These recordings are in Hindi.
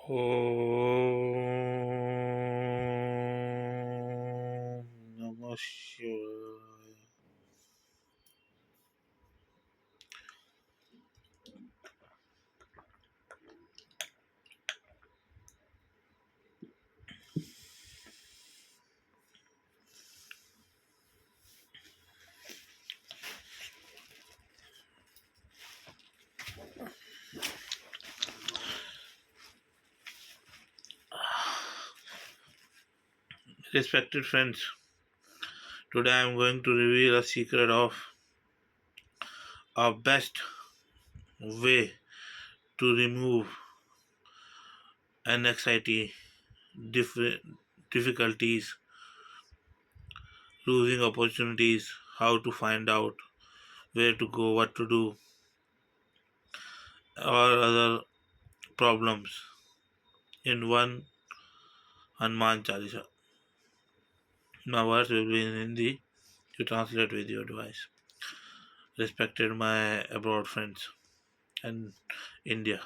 ओम नमः शिवाय। Respected friends, today I am going to reveal a secret of our best way to remove anxiety, difficulties, losing opportunities, how to find out where to go, what to do, or other problems in one Hanuman Chalisa. My words will be in Hindi. You translate with your device. Respected my abroad friends and India.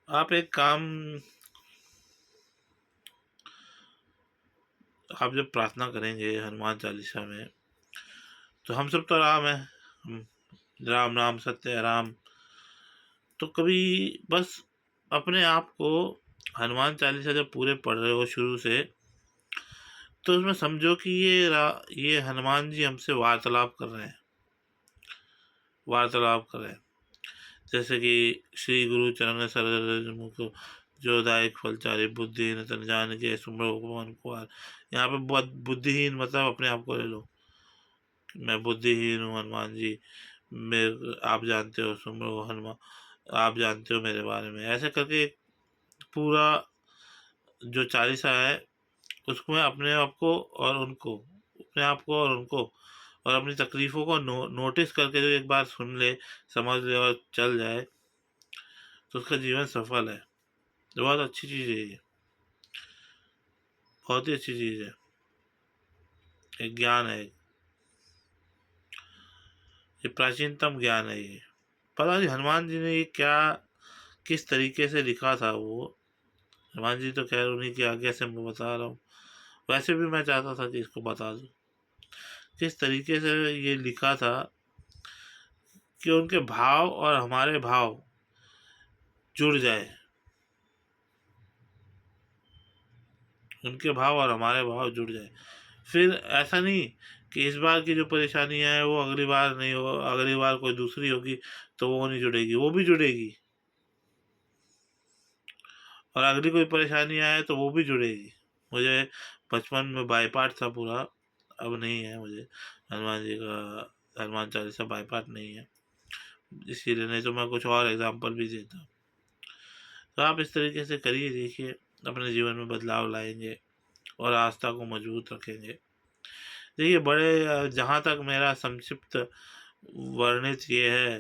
आप एक काम आप जब प्रार्थना करेंगे हनुमान चालीसा में, तो हम सब तो राम है, राम नाम सत्य है राम। तो कभी बस अपने आप को हनुमान चालीसा जब पूरे पढ़ रहे हो शुरू से, तो उसमें समझो कि ये हनुमान जी हमसे वार्तालाप कर रहे हैं, वार्तालाप कर रहे हैं। जैसे कि श्री गुरु चरण सरोज मुख जो दायक फलचारी बुद्धिहीन तन जान के सुमरो भगवान कुमार। यहाँ पे बुद्धिहीन मतलब अपने आप को ले लो, मैं बुद्धिहीन हूँ हनुमान जी, मेरे आप जानते हो सुमरो हनुमान, आप जानते हो मेरे बारे में, ऐसे करके पूरा जो चालीसा है उसको मैं अपने आप को और उनको, अपने आप को और उनको और अपनी तकलीफ़ों को नोटिस करके जो एक बार सुन ले, समझ ले और चल जाए, तो उसका जीवन सफल है। तो बहुत अच्छी चीज़ है ये, बहुत ही अच्छी चीज़ है, एक ज्ञान है, ये प्राचीनतम ज्ञान है ये। पता नहीं हनुमान जी ने ये क्या किस तरीके से लिखा था वो, हनुमान जी तो खैर उन्हीं की आज्ञा से मैं बता रहा हूँ, वैसे भी मैं चाहता था कि इसको बता दूँ किस तरीके से ये लिखा था कि उनके भाव और हमारे भाव जुड़ जाए, उनके भाव और हमारे भाव जुड़ जाए। फिर ऐसा नहीं कि इस बार की जो परेशानियां है वो अगली बार नहीं हो, अगली बार कोई दूसरी होगी तो वो नहीं जुड़ेगी, वो भी जुड़ेगी, और अगली कोई परेशानी आए तो वो भी जुड़ेगी। मुझे बचपन में बाईपाठ था पूरा, अब नहीं है मुझे हनुमान जी का, हनुमान चालीसा बाईपाठ नहीं है, इसीलिए, नहीं तो मैं कुछ और एग्जाम्पल भी देता। तो आप इस तरीके से करिए, देखिए अपने जीवन में बदलाव लाएंगे और आस्था को मजबूत रखेंगे। देखिए बड़े जहाँ तक मेरा संक्षिप्त वर्णित ये है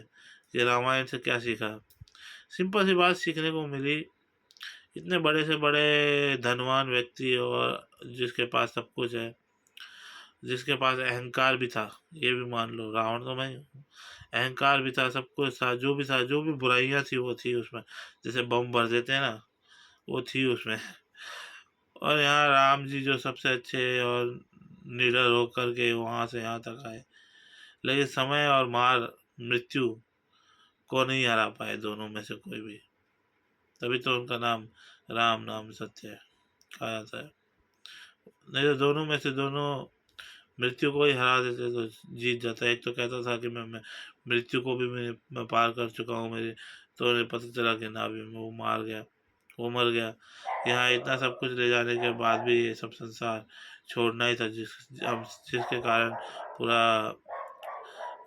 कि रामायण से क्या सीखा, सिंपल सी बात सीखने को मिली। इतने बड़े से बड़े धनवान व्यक्ति और जिसके पास सब कुछ है, जिसके पास अहंकार भी था, ये भी मान लो, रावण तो मैं हूँ, अहंकार भी था, सब कुछ था, जो भी था, जो भी बुराइयां थी वो थी उसमें, जैसे बम भर देते हैं ना, वो थी उसमें। और यहाँ राम जी जो सबसे अच्छे और निडर होकर के वहां से यहाँ तक आए, लेकिन समय और मार, मृत्यु को नहीं हरा पाए दोनों में से कोई भी। तभी तो उनका नाम राम नाम सत्य है कहा जाता है। नहीं तो दोनों में से दोनों मृत्यु को ही हरा देते तो जीत जाता। एक तो कहता था कि मैं मृत्यु को भी मैं पार कर चुका हूँ मेरे, तो उन्हें पता चला कि ना भी वो मार गया, वो मर गया। यहाँ इतना सब कुछ ले जाने के बाद भी ये सब संसार छोड़ना ही था, जिसके कारण पूरा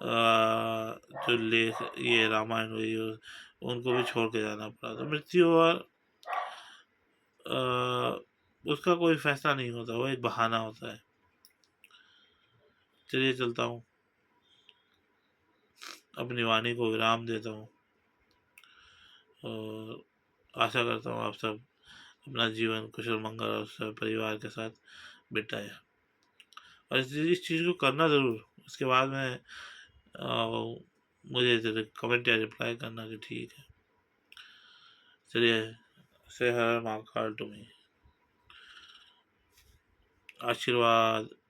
जो लेख ये रामायण हुई उनको भी छोड़ के जाना पड़ा। तो मृत्यु और उसका कोई फैसला नहीं होता, वो एक बहाना होता है। चलिए चलता हूँ, अपनी वाणी को विराम देता हूँ और आशा करता हूँ आप सब अपना जीवन कुशल मंगल और सब परिवार के साथ बिताए, और इस चीज़ को करना ज़रूर। उसके बाद में मुझे कमेंट या रिप्लाई करना कि ठीक है। चलिए, से हर महाकाल टू मी। आशीर्वाद।